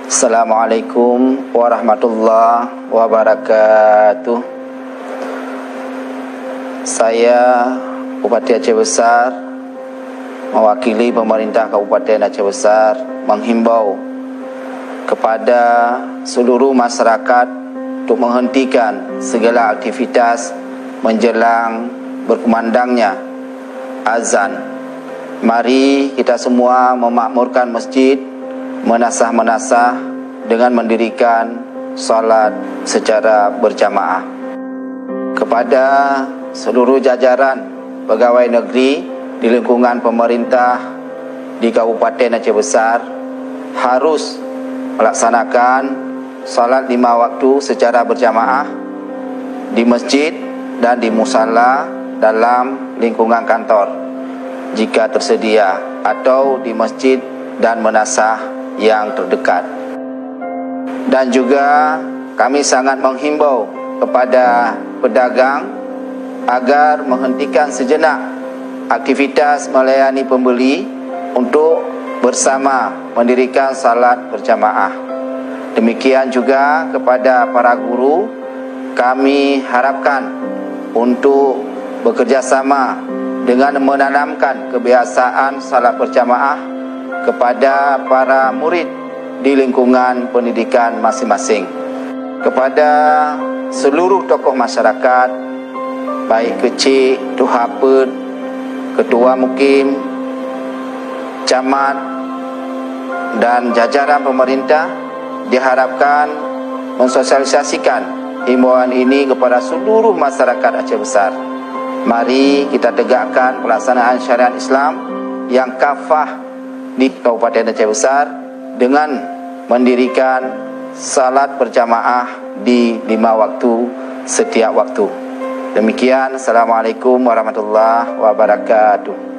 Assalamualaikum warahmatullahi wabarakatuh. Saya Bupati Aceh Besar mewakili pemerintah Kabupaten Aceh Besar menghimbau kepada seluruh masyarakat untuk menghentikan segala aktivitas menjelang berkumandangnya azan. Mari kita semua memakmurkan masjid, menasah-menasah dengan mendirikan salat secara berjamaah. Kepada seluruh jajaran pegawai negeri di lingkungan pemerintah di Kabupaten Aceh Besar harus melaksanakan salat 5 waktu secara berjamaah di masjid dan di musala dalam lingkungan kantor jika tersedia, atau di masjid dan menasah yang terdekat. Dan juga kami sangat menghimbau kepada pedagang agar menghentikan sejenak aktivitas melayani pembeli untuk bersama mendirikan salat berjamaah. Demikian juga kepada para guru, kami harapkan untuk bekerjasama dengan menanamkan kebiasaan salat berjamaah kepada para murid di lingkungan pendidikan masing-masing. Kepada seluruh tokoh masyarakat, baik kecil, tuhapet, ketua mukim, camat dan jajaran pemerintah, diharapkan mensosialisasikan himbauan ini kepada seluruh masyarakat Aceh Besar. Mari kita tegakkan pelaksanaan syariat Islam yang kafah di Kabupaten Aceh Besar dengan mendirikan salat berjamaah di 5 waktu setiap waktu. Demikian, Assalamualaikum warahmatullahi wabarakatuh.